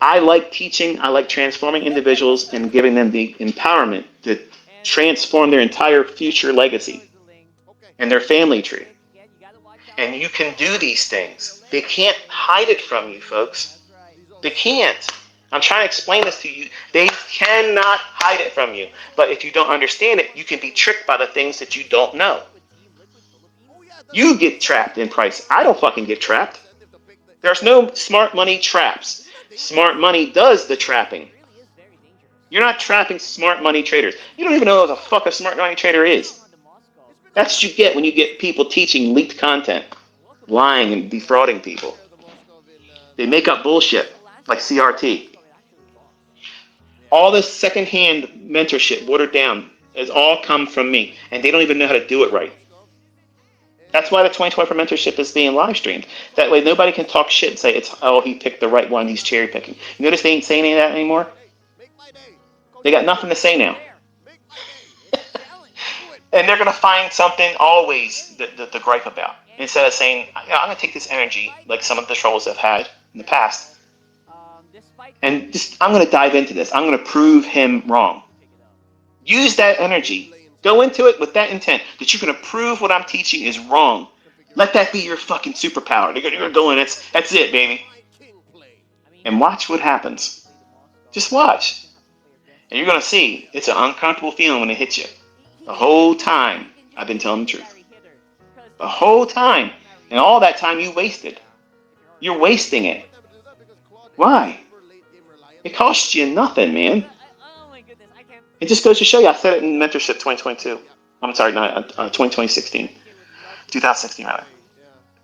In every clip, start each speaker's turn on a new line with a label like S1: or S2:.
S1: I like teaching, I like transforming individuals and giving them the empowerment to transform their entire future legacy and their family tree. And you can do these things. They can't hide it from you, folks. They can't. I'm trying to explain this to you. They cannot hide it from you. But if you don't understand it, you can be tricked by the things that you don't know. You get trapped in price. I don't fucking get trapped. There's no smart money traps. Smart money does the trapping. You're not trapping smart money traders. You don't even know what the fuck a smart money trader is. That's what you get when you get people teaching leaked content, lying and defrauding people. They make up bullshit like CRT. All this secondhand mentorship, watered down, has all come from me, and they don't even know how to do it right. That's why the 2024 mentorship is being live streamed. That way nobody can talk shit and say, he picked the right one, he's cherry picking. You notice they ain't saying any of that anymore? They got nothing to say now. And they're going to find something always to gripe about. Instead of saying, I'm going to take this energy, like some of the trolls have had in the past, and I'm going to dive into this. I'm going to prove him wrong. Use that energy. Go into it with that intent that you're going to prove what I'm teaching is wrong. Let that be your fucking superpower. You're going to go in, that's it, baby. And watch what happens. Just watch. And you're going to see it's an uncomfortable feeling when it hits you. The whole time I've been telling the truth. The whole time. And all that time you wasted. You're wasting it. Why? It costs you nothing, man. It just goes to show you. I said it in Mentorship 2022. I'm sorry, 2016. 2016, rather.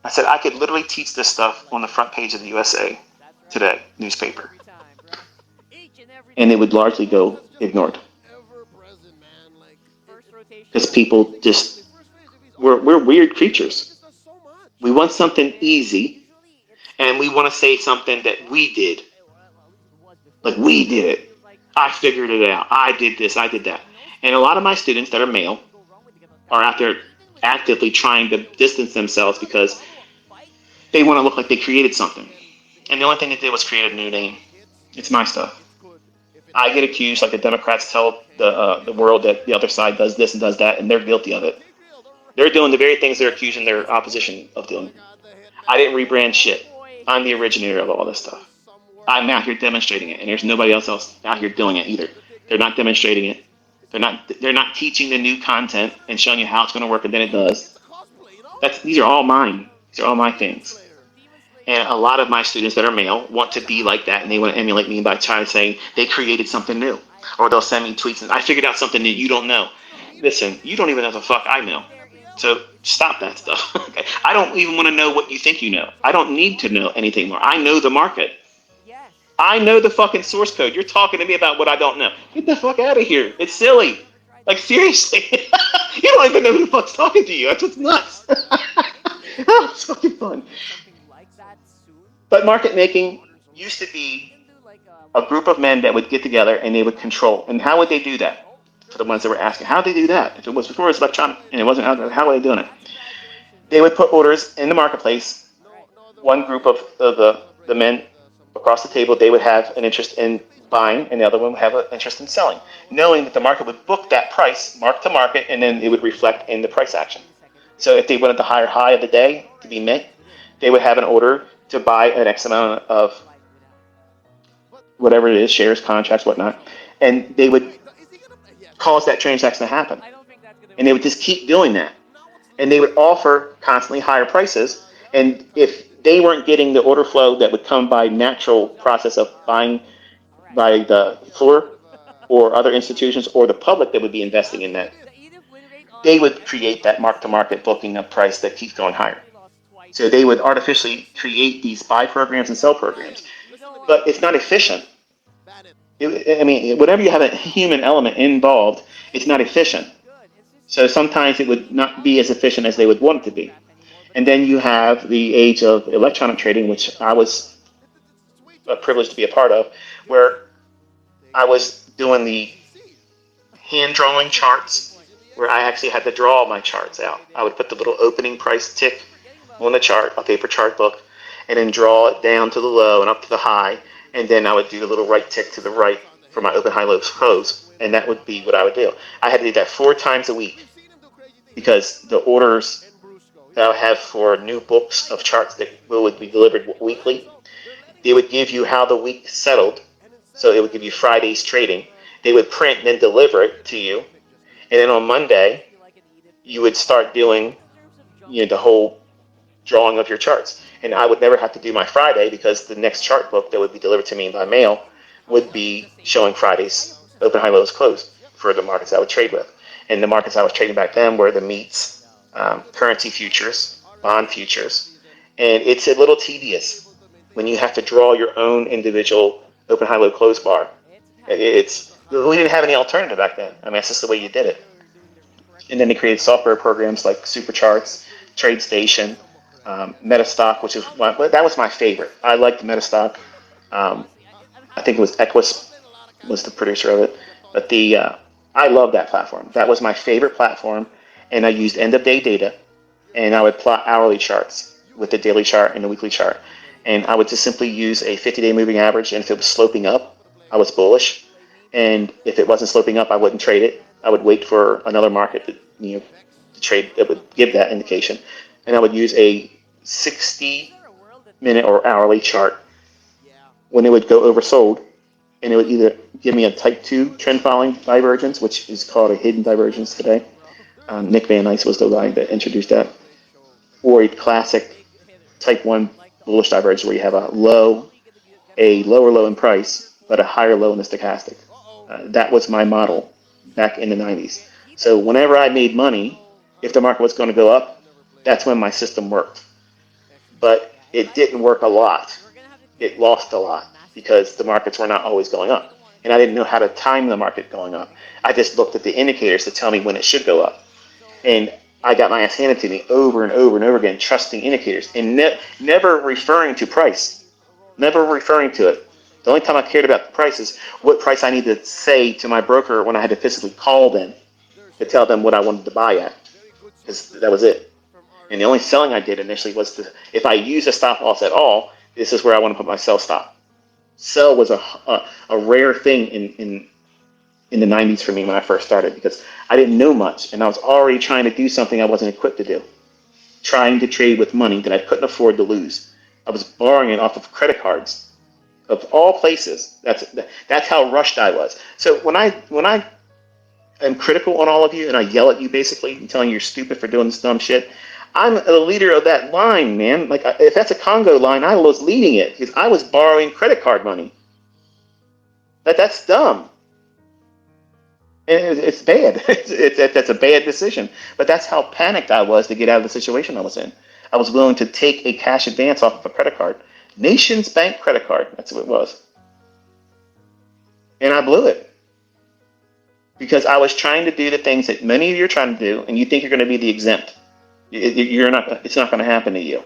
S1: I said I could literally teach this stuff on the front page of the USA Today newspaper. And it would largely go ignored. Because people just, we're weird creatures. We want something easy, and we want to say something that we did. Like, we did it. I figured it out. I did this. I did that. And a lot of my students that are male are out there actively trying to distance themselves because they want to look like they created something. And the only thing they did was create a new name. It's my stuff. I get accused, like the Democrats tell the world that the other side does this and does that, and they're guilty of it. They're doing the very things they're accusing their opposition of doing. I didn't rebrand shit. I'm the originator of all this stuff. I'm out here demonstrating it, and there's nobody else out here doing it either. They're not demonstrating it. They're not teaching the new content and showing you how it's going to work, and then it does. These are all mine. These are all my things. And a lot of my students that are male want to be like that, and they want to emulate me by trying to say they created something new. Or they'll send me tweets and I figured out something that you don't know. Listen, you don't even know the fuck I know. So stop that stuff. Okay? I don't even want to know what you think you know. I don't need to know anything more. I know the market. I know the fucking source code. You're talking to me about what I don't know. Get the fuck out of here. It's silly. Like, seriously. You don't even know who the fuck's talking to you. That's what's nuts. Oh, it's fucking fun. But market making used to be a group of men that would get together and they would control. And how would they do that? For the ones that were asking, how did they do that? If it was before it was electronic and it wasn't, how were they doing it? They would put orders in the marketplace. One group of the men across the table, they would have an interest in buying, and the other one would have an interest in selling, knowing that the market would book that price, mark to market, and then it would reflect in the price action. So if they wanted the higher high of the day to be met, they would have an order to buy an X amount of whatever it is, shares, contracts, whatnot, and they would cause that transaction to happen. And they would just keep doing that. And they would offer constantly higher prices, and if they weren't getting the order flow that would come by natural process of buying by the floor or other institutions or the public that would be investing in that, they would create that mark-to-market booking of price that keeps going higher. So they would artificially create these buy programs and sell programs. But it's not efficient. Whenever you have a human element involved, it's not efficient. So sometimes it would not be as efficient as they would want it to be. And then you have the age of electronic trading, which I was privileged to be a part of, where I was doing the hand-drawing charts, where I actually had to draw my charts out. I would put the little opening price tick on the chart, a paper chart book, and then draw it down to the low and up to the high, and then I would do a little right tick to the right for my open, high, low close, and that would be what I would do. I had to do that 4 times a week because the orders that I would have for new books of charts that would be delivered weekly, they would give you how the week settled. So it would give you Friday's trading. They would print and then deliver it to you. And then on Monday, you would start doing, the whole drawing of your charts. And I would never have to do my Friday because the next chart book that would be delivered to me by mail would be showing Friday's open, high, lows, close for the markets I would trade with. And the markets I was trading back then were the meats, currency futures, bond futures. And it's a little tedious when you have to draw your own individual open, high, low, close bar. We didn't have any alternative back then. I mean, that's just the way you did it. And then they created software programs like Supercharts, TradeStation, Metastock, which is that was my favorite. I liked Metastock. I think it was Equus was the producer of it, but I love that platform. That was my favorite platform, and I used end of day data, and I would plot hourly charts with the daily chart and the weekly chart, and I would just simply use a 50-day moving average, and if it was sloping up, I was bullish, and if it wasn't sloping up, I wouldn't trade it. I would wait for another market to trade that would give that indication, and I would use a 60-minute or hourly chart when it would go oversold, and it would either give me a type 2 trend following divergence, which is called a hidden divergence today. Nick Van Nice was the guy that introduced that, or a classic type 1 bullish divergence where you have a lower low in price, but a higher low in the stochastic. That was my model back in the 90s. So whenever I made money, if the market was going to go up, that's when my system worked. But it didn't work a lot. It lost a lot because the markets were not always going up. And I didn't know how to time the market going up. I just looked at the indicators to tell me when it should go up. And I got my ass handed to me over and over and over again, trusting indicators and never referring to price, never referring to it. The only time I cared about the price is what price I needed to say to my broker when I had to physically call them to tell them what I wanted to buy at, because that was it. And the only selling I did initially was if I use a stop loss at all, this is where I want to put my sell stop. Sell was a rare thing in the 90s for me when I first started because I didn't know much and I was already trying to do something I wasn't equipped to do, trying to trade with money that I couldn't afford to lose. I was borrowing it off of credit cards. Of all places, that's how rushed I was. So when I am critical on all of you and I yell at you basically and telling you you're stupid for doing this dumb shit, I'm the leader of that line, man. Like if that's a Congo line, I was leading it because I was borrowing credit card money. That's dumb. And it's bad. That's a bad decision. But that's how panicked I was to get out of the situation I was in. I was willing to take a cash advance off of a credit card. Nations Bank credit card. That's what it was. And I blew it. Because I was trying to do the things that many of you are trying to do, and you think you're going to be the exempt. You're not. It's not going to happen to you.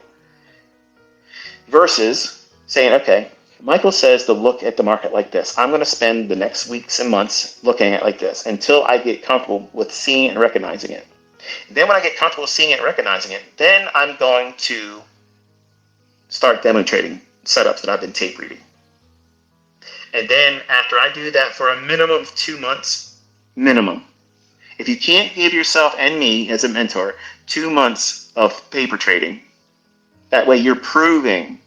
S1: Versus saying, okay, Michael says to look at the market like this. I'm going to spend the next weeks and months looking at it like this until I get comfortable with seeing and recognizing it. Then when I get comfortable with seeing it and recognizing it, then I'm going to start demonstrating setups that I've been tape reading. And then after I do that for a minimum of 2 months, minimum. If you can't give yourself and me as a mentor 2 months of paper trading, that way you're proving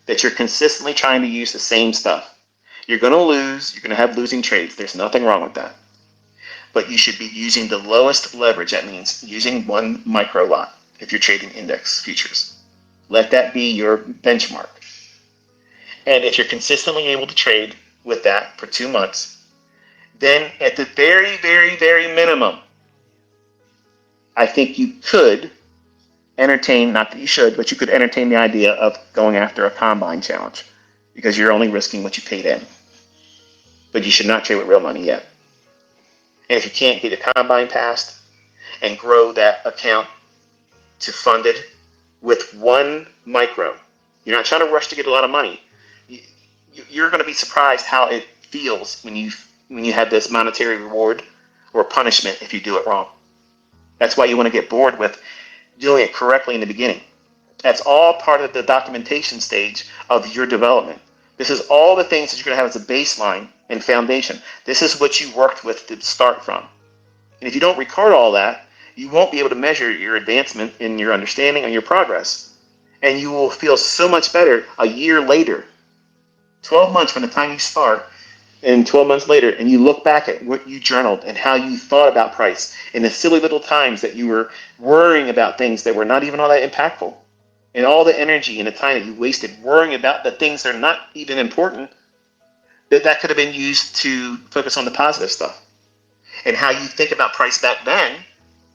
S1: that you're consistently trying to use the same stuff. You're going to lose. You're going to have losing trades. There's nothing wrong with that. But you should be using the lowest leverage. That means using one micro lot if you're trading index futures. Let that be your benchmark. And if you're consistently able to trade with that for 2 months, then at the very, very, very minimum, I think you could entertain, not that you should, but you could entertain the idea of going after a combine challenge because you're only risking what you paid in. But you should not trade with real money yet. And if you can't get a combine passed and grow that account to fund it with one micro, you're not trying to rush to get a lot of money. You're going to be surprised how it feels when you have this monetary reward or punishment if you do it wrong. That's why you want to get bored with doing it correctly in the beginning. That's all part of the documentation stage of your development. This is all the things that you're going to have as a baseline and foundation. This is what you worked with to start from. And if you don't record all that, you won't be able to measure your advancement in your understanding and your progress. And you will feel so much better a year later, 12 months from the time you start, and 12 months later, and you look back at what you journaled and how you thought about price and the silly little times that you were worrying about things that were not even all that impactful, and all the energy and the time that you wasted worrying about the things that are not even important, that could have been used to focus on the positive stuff. And how you think about price back then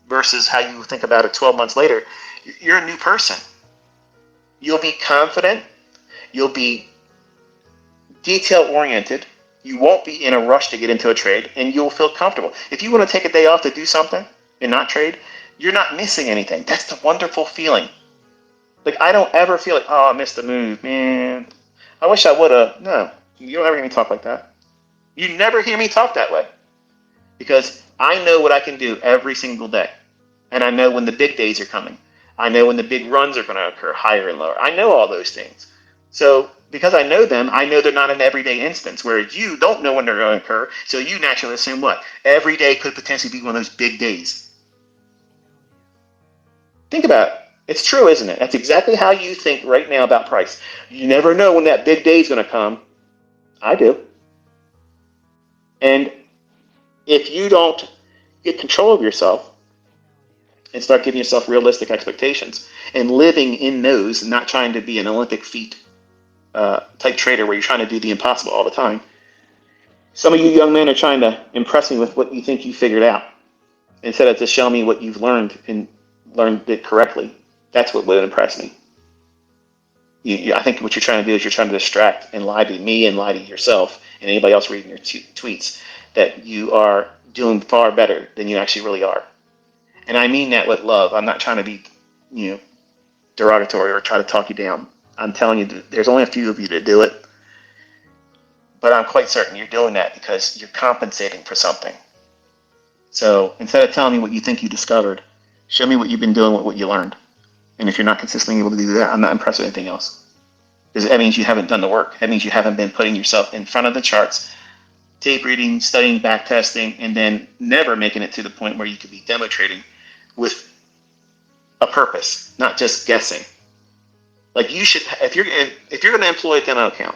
S1: versus how you think about it 12 months later, you're a new person. You'll be confident. You'll be detail-oriented. You won't be in a rush to get into a trade, and you'll feel comfortable. If you want to take a day off to do something and not trade, you're not missing anything. That's the wonderful feeling. Like, I don't ever feel like, oh, I missed the move, man. I wish I would have. No, you don't ever hear me talk like that. You never hear me talk that way. Because I know what I can do every single day. And I know when the big days are coming. I know when the big runs are going to occur, higher and lower. I know all those things. So because I know them, I know they're not an everyday instance, whereas you don't know when they're going to occur, so you naturally assume what? Every day could potentially be one of those big days. Think about it. It's true, isn't it? That's exactly how you think right now about price. You never know when that big day is going to come. I do. And if you don't get control of yourself and start giving yourself realistic expectations and living in those, and not trying to be an Olympic feat type trader where you're trying to do the impossible all the time. Some of you young men are trying to impress me with what you think you figured out instead of just show me what you've learned and learned it correctly. That's what would impress me. I think what you're trying to do is you're trying to distract and lie to me and lie to yourself and anybody else reading your tweets that you are doing far better than you actually really are. And I mean that with love. I'm not trying to be, derogatory or try to talk you down. I'm telling you, there's only a few of you that do it. But I'm quite certain you're doing that because you're compensating for something. So instead of telling me what you think you discovered, show me what you've been doing with what you learned. And if you're not consistently able to do that, I'm not impressed with anything else. Because that means you haven't done the work. That means you haven't been putting yourself in front of the charts, tape reading, studying, back testing, and then never making it to the point where you could be demo trading with a purpose, not just guessing. Like you should, if you're going to employ a demo account,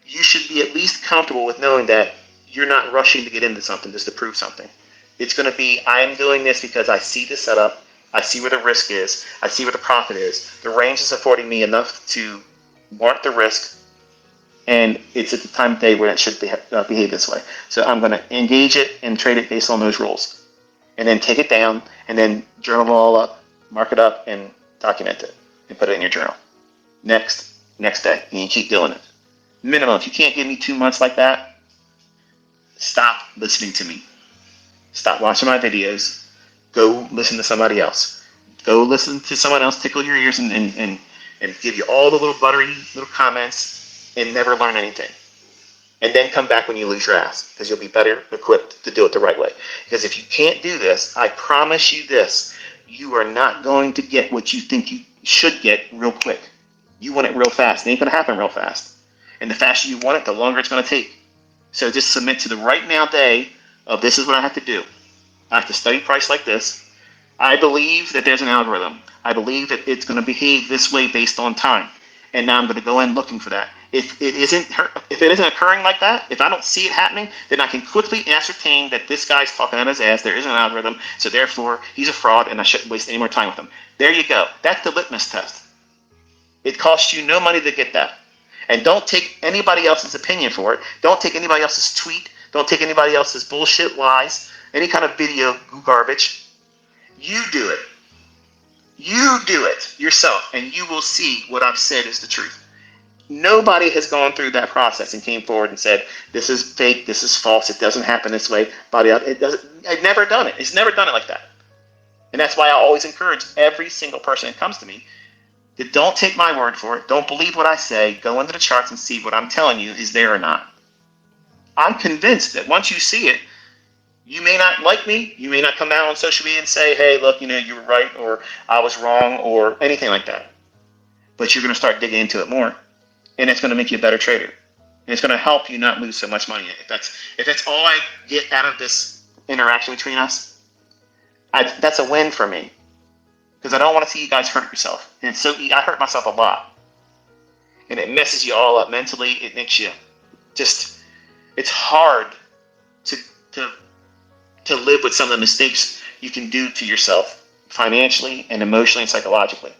S1: you should be at least comfortable with knowing that you're not rushing to get into something just to prove something. It's going to be, I'm doing this because I see the setup, I see where the risk is, I see where the profit is. The range is affording me enough to warrant the risk, and it's at the time of day where it should behave this way. So I'm going to engage it and trade it based on those rules, and then take it down, and then journal it all up, mark it up, and document it, and put it in your journal. Next day, and you keep doing it. Minimum, if you can't give me 2 months like that, stop listening to me. Stop watching my videos. Go listen to somebody else. Go listen to someone else tickle your ears and give you all the little buttery little comments and never learn anything. And then come back when you lose your ass, because you'll be better equipped to do it the right way. Because if you can't do this, I promise you this, you are not going to get what you think you should get real quick. You want it real fast. It ain't going to happen real fast. And the faster you want it, the longer it's going to take. So just submit to the right now day of this is what I have to do. I have to study price like this. I believe that there's an algorithm. I believe that it's going to behave this way based on time. And now I'm going to go in looking for that. If it isn't occurring like that, if I don't see it happening, then I can quickly ascertain that this guy's talking out his ass. There is an algorithm, so therefore he's a fraud, and I shouldn't waste any more time with him. There you go. That's the litmus test. It costs you no money to get that. And don't take anybody else's opinion for it. Don't take anybody else's tweet. Don't take anybody else's bullshit lies, any kind of video garbage. You do it. You do it yourself, and you will see what I've said is the truth. Nobody has gone through that process and came forward and said, this is fake, this is false, it doesn't happen this way. I've never done it. It's never done it like that. And that's why I always encourage every single person that comes to me to don't take my word for it. Don't believe what I say. Go into the charts and see what I'm telling you is there or not. I'm convinced that once you see it, you may not like me. You may not come out on social media and say, hey, look, you were right, or I was wrong, or anything like that. But you're going to start digging into it more. and it's going to make you a better trader. And it's going to help you not lose so much money. If that's all I get out of this interaction between us, that's a win for me. Because I don't want to see you guys hurt yourself. And I hurt myself a lot. And it messes you all up mentally. It makes you it's hard to live with some of the mistakes you can do to yourself financially and emotionally and psychologically.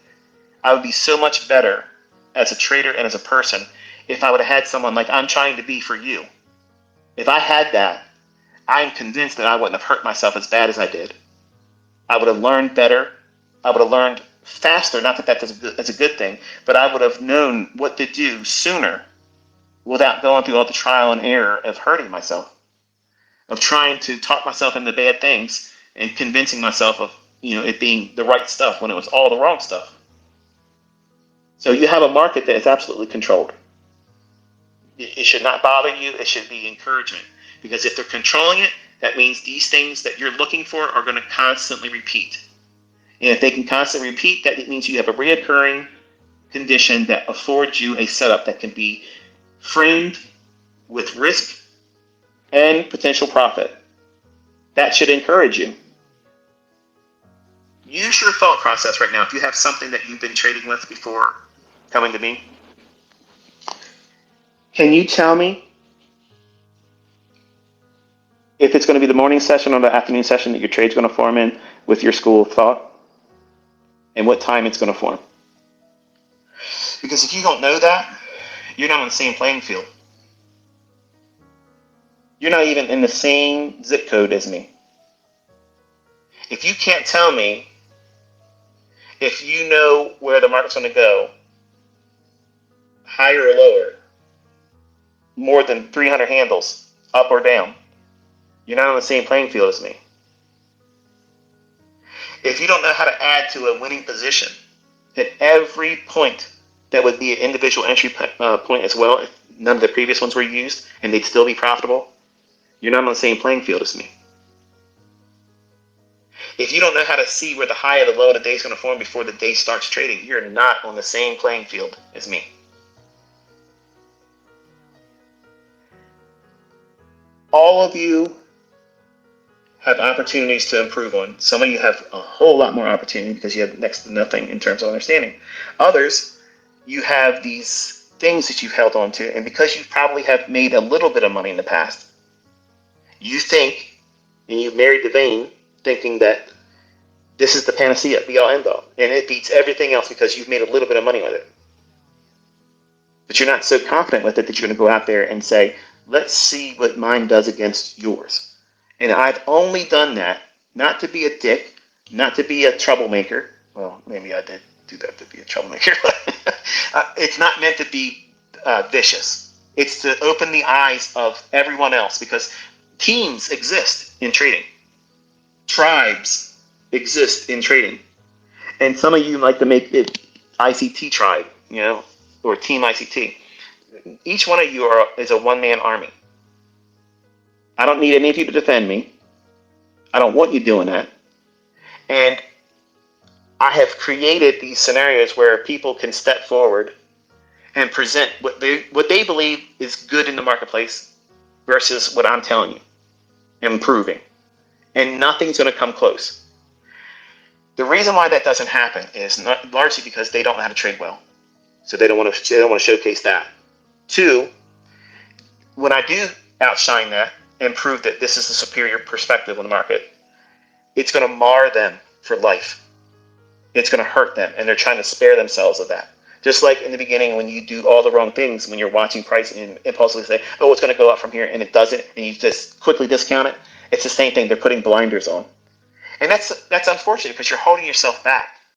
S1: I would be so much better as a trader and as a person if I would have had someone like I'm trying to be for you. If I had that, I'm convinced that I wouldn't have hurt myself as bad as I did. I would have learned better. I would have learned faster. Not that that's a good thing, but I would have known what to do sooner without going through all the trial and error of hurting myself, of trying to talk myself into bad things and convincing myself of it being the right stuff when it was all the wrong stuff. So you have a market that is absolutely controlled. It should not bother you. It should be encouragement. Because if they're controlling it, that means these things that you're looking for are going to constantly repeat. And if they can constantly repeat, that means you have a reoccurring condition that affords you a setup that can be framed with risk and potential profit. That should encourage you. Use your thought process right now. If you have something that you've been trading with before coming to me, can you tell me if it's going to be the morning session or the afternoon session that your trade's going to form in with your school of thought, and what time it's going to form? Because if you don't know that, you're not on the same playing field. You're not even in the same zip code as me. If you can't tell me if you know where the market's going to go, higher or lower, more than 300 handles, up or down, you're not on the same playing field as me. If you don't know how to add to a winning position at every point, that would be an individual entry point as well, if none of the previous ones were used, and they'd still be profitable, you're not on the same playing field as me. If you don't know how to see where the high or the low of the day is going to form before the day starts trading, you're not on the same playing field as me. All of you have opportunities to improve on. Some of you have a whole lot more opportunity because you have next to nothing in terms of understanding. Others, you have these things that you've held on to, and because you probably have made a little bit of money in the past, you think, and you've married the vein, thinking that this is the panacea, be all end all, and it beats everything else because you've made a little bit of money with it. But you're not so confident with it that you're going to go out there and say, let's see what mine does against yours. And I've only done that not to be a dick, not to be a troublemaker. Well, maybe I did do that to be a troublemaker. It's not meant to be vicious. It's to open the eyes of everyone else, because teams exist in trading. Tribes exist in trading. And some of you like to make it ICT tribe, or team ICT. Each one of you is a one-man army. I don't need any of you to defend me. I don't want you doing that. And I have created these scenarios where people can step forward and present what they believe is good in the marketplace versus what I'm telling you and proving. And nothing's going to come close. The reason why that doesn't happen is largely because they don't know how to trade well. So they don't want to showcase that. Two, when I do outshine that and prove that this is the superior perspective on the market, it's going to mar them for life. It's going to hurt them, and they're trying to spare themselves of that. Just like in the beginning when you do all the wrong things, when you're watching price and impulsively say, oh, it's going to go up from here, and it doesn't, and you just quickly discount it. It's the same thing. They're putting blinders on. And that's unfortunate because you're holding yourself back.